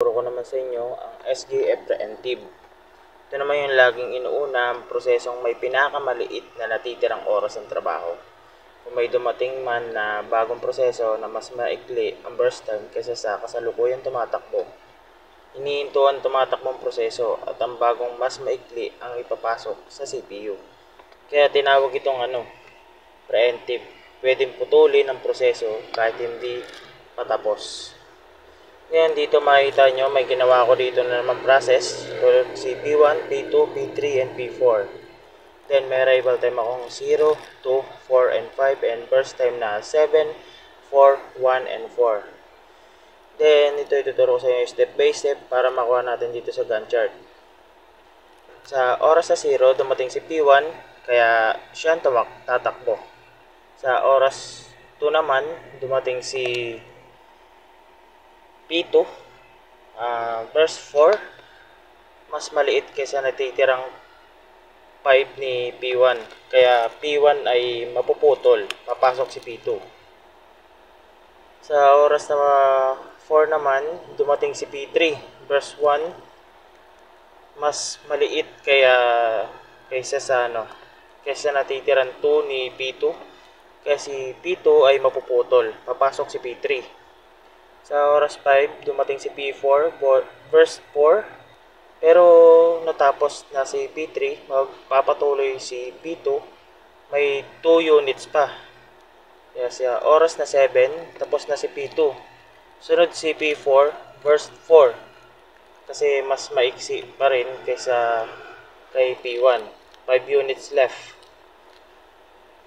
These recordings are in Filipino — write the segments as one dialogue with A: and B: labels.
A: ituturo ko naman sa inyo ang SGF preemptive. Ito naman yung laging inuuna ang prosesong may pinakamaliit na natitirang oras ng trabaho. Kung may dumating man na bagong proseso na mas maikli ang burst time kaysa sa kasalukuyang tumatakbo, inihinto ang tumatakbong proseso at ang bagong mas maikli ang ipapasok sa CPU. Kaya tinawag itong preemptive. Pwedeng putulin ang proseso kahit hindi patapos. Ngayon dito makikita nyo may ginawa ko dito na naman process. Tulad si P1, P2, P3, and P4. Then may arrival time akong 0, 2, 4, and 5, and burst time na 7, 4, 1, and 4. Then ito ituturo ko sa inyo step by step para makuha natin dito sa Gantt chart. Sa oras sa 0, dumating si P1, kaya siya ang tatakbo. Sa oras 2 naman, dumating si P2, verse 4, mas maliit kaysa natitirang 5 ni P1. Kaya P1 ay mapuputol, papasok si P2. Sa oras na 4 naman, dumating si P3, verse 1, mas maliit kaysa kaysa natitirang 2 ni P2. Kaya si P2 ay mapuputol, papasok si P3. Sa oras 5, dumating si P4, verse 4, pero natapos na si P3, magpapatuloy si P2, may 2 units pa. Kaya sa oras na 7, tapos na si P2. Sunod si P4, verse 4, kasi mas maiksi pa rin kaysa kay P1, 5 units left.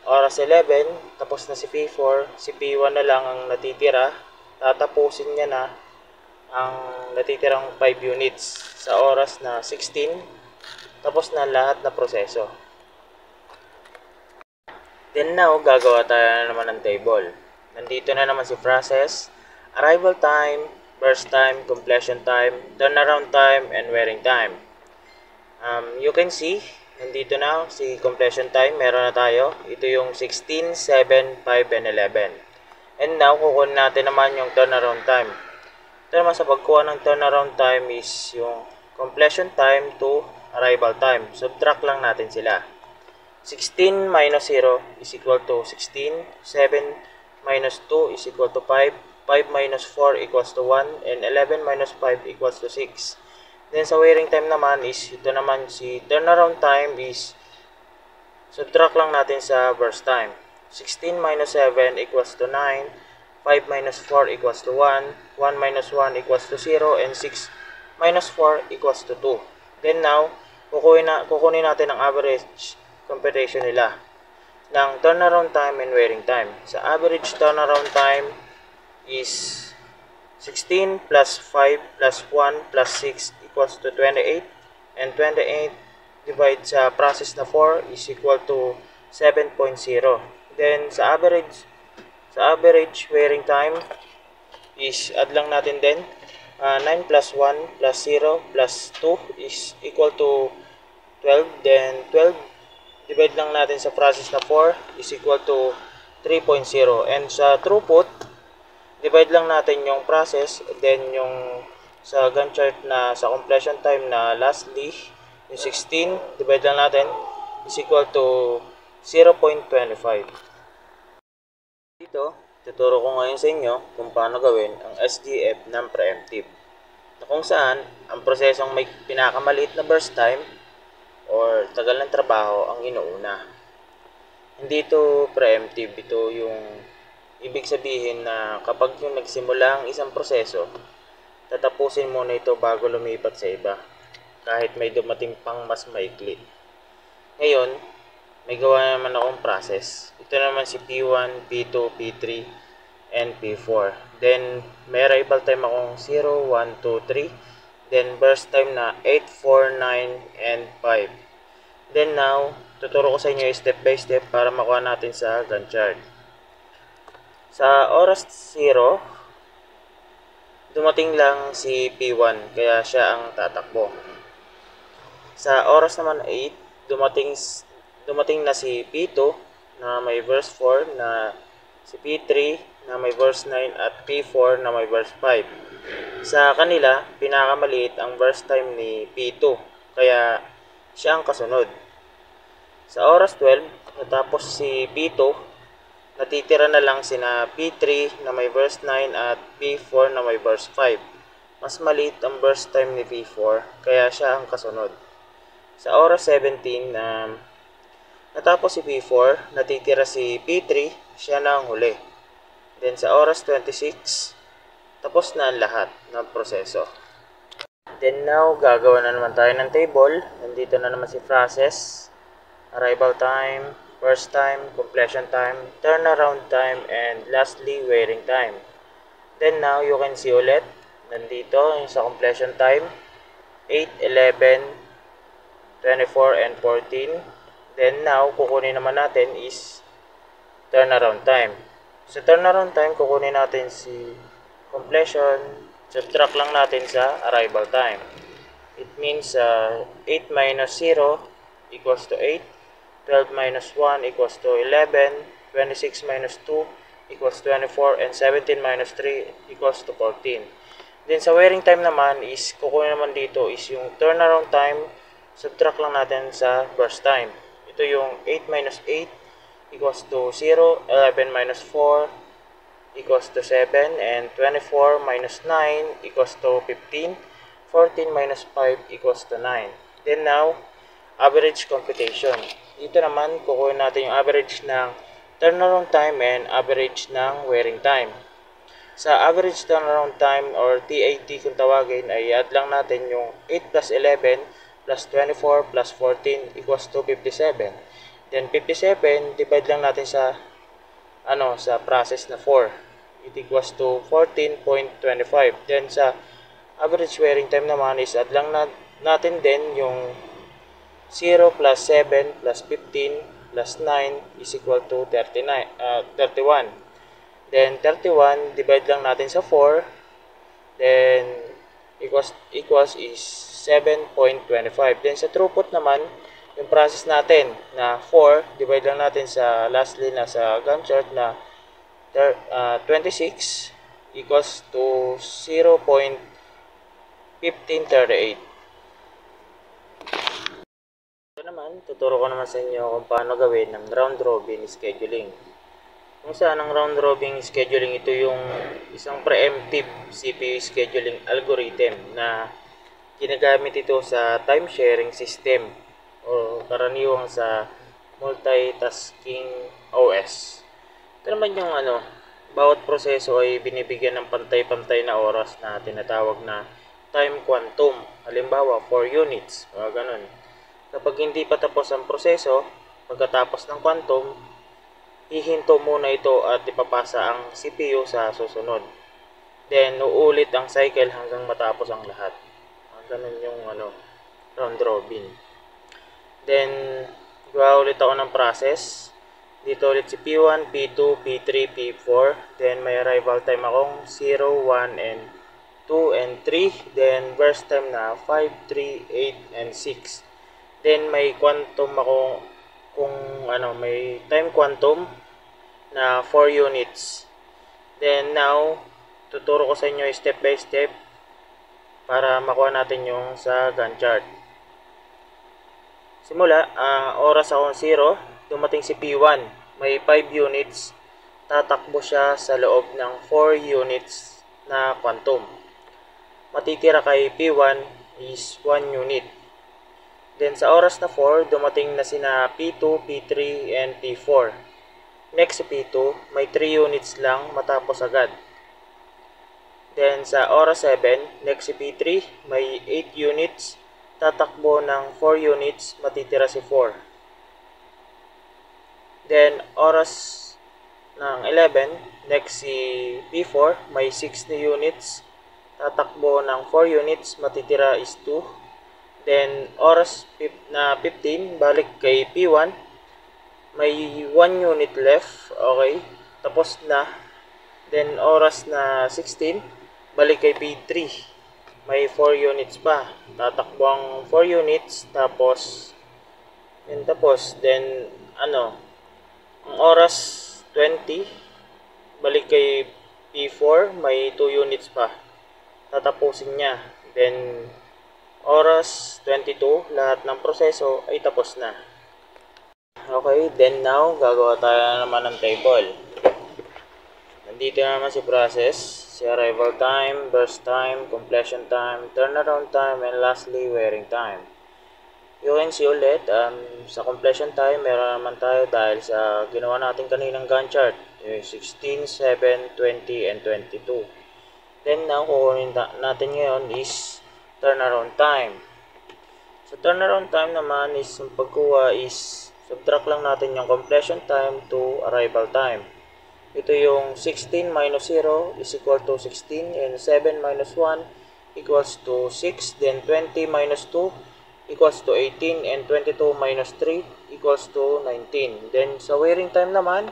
A: Oras 11, tapos na si P4, si P1 na lang ang natitira. Tatapusin niya na ang natitirang 5 units sa oras na 16, tapos na lahat na proseso. Then now, gagawa tayo na naman ng table. Nandito na naman si process, arrival time, burst time, completion time, turnaround time, and wearing time. You can see, nandito na si completion time, meron na tayo. Ito yung 16, 7, 5, and 11. And now, kukunin natin naman yung turnaround time. Ito naman sa pagkuha ng turnaround time is yung completion time to arrival time. Subtract lang natin sila. 16 minus 0 is equal to 16. 7 minus 2 is equal to 5. 5 minus 4 equals to 1. And 11 minus 5 equals to 6. Then sa wearing time naman is, ito naman si turnaround time is, subtract lang natin sa burst time. 16 minus 7 equals to 9. 5 minus 4 equals to 1. 1 minus 1 equals to 0. And 6 minus 4 equals to 2. Then now, kukunin natin ang average computation nila ng turnaround time and wearing time. Sa average turnaround time is 16 plus 5 plus 1 plus 6 equals to 28. And 28 divide sa process na 4 is equal to 7.0. Then sa average wearing time is add lang natin din 9 plus 1 plus 0 plus 2 is equal to 12. Then 12 divide lang natin sa process na 4 is equal to 3.0. And sa throughput, divide lang natin yung process, then yung sa Gantt chart na sa completion time na lastly, yung 16, divide lang natin is equal to 0.25. Dito, tuturo ko ngayon sa inyo kung paano gawin ang SGF ng preemptive. Na kung saan, ang prosesong may pinakamaliit na burst time or tagal ng trabaho ang inuuna. Hindi ito preemptive, ito yung ibig sabihin na kapag yung nagsimula ang isang proseso, tatapusin muna ito bago lumipat sa iba, kahit may dumating pang mas maikli. Ngayon, may gawa naman akong process. Ito naman si P1, P2, P3, and P4. Then, may arrival time akong 0, 1, 2, 3. Then, burst time na 8, 4, 9, and 5. Then now, tuturo ko sa inyo step by step para makuha natin sa Gantt chart. Sa oras 0, dumating lang si P1, kaya siya ang tatakbo. Sa oras naman 8, dumating na si P2 na may verse 4 na si P3 na may verse 9 at P4 na may verse 5. Sa kanila, pinakamaliit ang verse time ni P2, kaya siya ang kasunod. Sa oras 12, natapos si P2, natitira na lang sina P3 na may verse 9 at P4 na may verse 5. Mas maliit ang verse time ni P4, kaya siya ang kasunod. Sa oras 17, natapos si P4, natitira si P3, siya na ang huli. Then sa oras 26, tapos na ang lahat ng proseso. Then now, gagawa na naman tayo ng table. Nandito na naman si Phrases, arrival time, burst time, completion time, turnaround time, and lastly, wearing time. Then now, you can see ulit, nandito yung sa completion time, 8, 11, 24, and 14. Then now, kukunin naman natin is turnaround time. Sa turnaround time, kukunin natin si completion, subtract lang natin sa arrival time. It means 8 minus 0 equals to 8, 12 minus 1 equals to 11, 26 minus 2 equals 24, and 17 minus 3 equals to 14. Then sa wearing time naman is, kukunin naman dito is yung turnaround time, subtract lang natin sa burst time. Ito yung 8 minus 8 equals to 0, 11 minus 4 equals to 7, and 24 minus 9 equals to 15, 14 minus 5 equals to 9. Then now, average computation. Dito naman, kukunin natin yung average ng turnaround time and average ng wearing time. Sa average turnaround time or TAT kung tawagin, ay add lang natin yung 8 plus 11 plus 24 plus 14 equals to 57. Then 57, divide lang natin sa sa process na 4. It equals to 14.25. Then sa average wearing time naman is add lang natin din yung 0 plus 7 plus 15 plus 9 is equal to 31. Then 31, divide lang natin sa 4. Then equals is 7.25. Then sa throughput naman, yung process natin na 4, divide lang natin sa lastly na sa Gantt chart na 26 equals to 0.1538. Ito naman, tuturo ko naman sa inyo kung paano gawin ng round robin scheduling. Kung saan ang round robin scheduling, ito yung isang preemptive CPU scheduling algorithm na ginagamit ito sa time sharing system o karaniwang sa multitasking OS. Ito naman yung bawat proseso ay binibigyan ng pantay-pantay na oras na tinatawag na time quantum. Halimbawa, 4 units, ganun. Kapag hindi pa tapos ang proseso, pagkatapos ng quantum, hihinto muna ito at ipapasa ang CPU sa susunod. Then, uulit ang cycle hanggang matapos ang lahat. Ganun yung round robin. Then, gawa ulit ako ng process. Dito ulit si P1, P2, P3, P4. Then may arrival time akong 0, 1, and 2, and 3. Then burst time na 5, 3, 8, and 6. Then may quantum ako may time quantum na 4 units. Then now, tuturo ko sa inyo step by step para makuha natin yung sa Gantt chart. Simula, oras akong 0, dumating si P1, may 5 units, tatakbo siya sa loob ng 4 units na quantum. Matitira kay P1 is 1 unit. Then sa oras na 4, dumating na sina P2, P3, and P4. Next si P2, may 3 units lang matapos agad. Then sa oras 7, next si P3, may 8 units, tatakbo ng 4 units, matitira si 4. Then, oras ng 11, next si P4, may 6 na units, tatakbo ng 4 units, matitira is 2. Then, oras na 15, balik kay P1, may 1 unit left, okay, tapos na. Then, oras na 16, balik kay P3, may 4 units pa, tatakbo ang 4 units, tapos, then ang oras 20, balik kay P4, may 2 units pa. Tatapusin niya. Then, oras 22, lahat ng proseso ay tapos na. Okay, then now, gagawa tayo naman ng table. Nandito na naman si process, si arrival time, burst time, completion time, turnaround time, and lastly, wearing time. You can see ulit, sa completion time, meron naman tayo dahil sa ginawa natin kaninang Gantt chart, 16, 7, 20, and 22. Then now, kukunin natin ngayon is turnaround time. Sa turnaround time naman is, yung pagkuha is, subtract lang natin yung completion time to arrival time. Ito yung 16 minus 0 is equal to 16, and 7 minus 1 equals to 6, then 20 minus 2 equals to 18, and 22 minus 3 equals to 19. Then sa wearing time naman,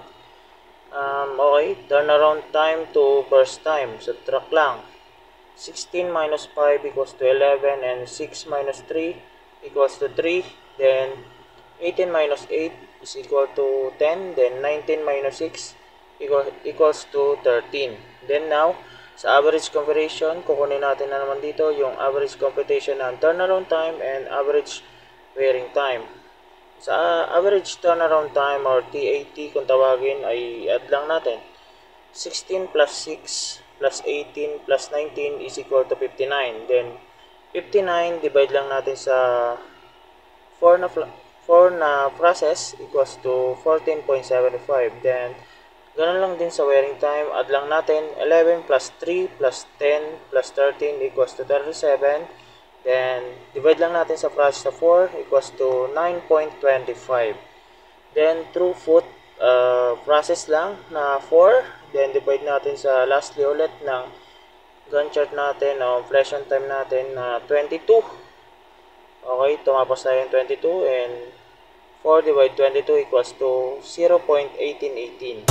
A: okay, turnaround time to burst time, subtract lang. 16 minus 5 equals to 11, and 6 minus 3 equals to 3, then 18 minus 8 is equal to 10, then 19 minus 6 equals to 13. Then now, sa average computation, kukunin natin na naman dito yung average computation ng turnaround time and average wearing time. Sa average turnaround time or TAT kung tawagin ay add lang natin. 16 plus 6 plus 18 plus 19 is equal to 59. Then 59 divide lang natin sa 4 na process equals to 14.75. Then ganun lang din sa wearing time, add lang natin 11 plus 3 plus 10 plus 13 equals to 37. Then, divide lang natin sa process sa 4 equals to 9.25. Then, throughput, process lang na 4. Then, divide natin sa lastly ulit ng Gantt chart natin o completion time natin na 22. Okay, tumapos na yung 22 and 4 divided 22 equals to 0.1818.